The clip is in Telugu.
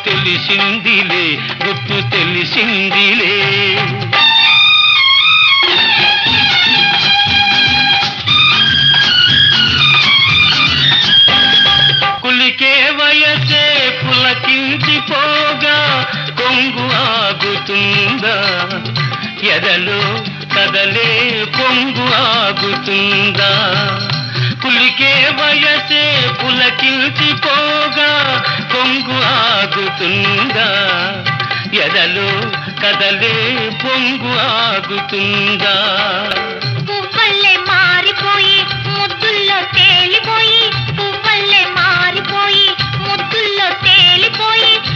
తెలిసిందిలే గుర్తు తెలిసిందిలే. కులికే వయసే పులకించిపోగా కొంగు ఆగుతుందా, ఎదలో కదలే పొంగు ఆగుతుందా. కులికే వయసే పులకించిపోగా కొంగు ఆగుతుందా, ఎదలో కదలే పొంగు ఆగుతుందా. పువ్వుల్లే మారిపోయి ముద్దుల్లో తేలిపోయి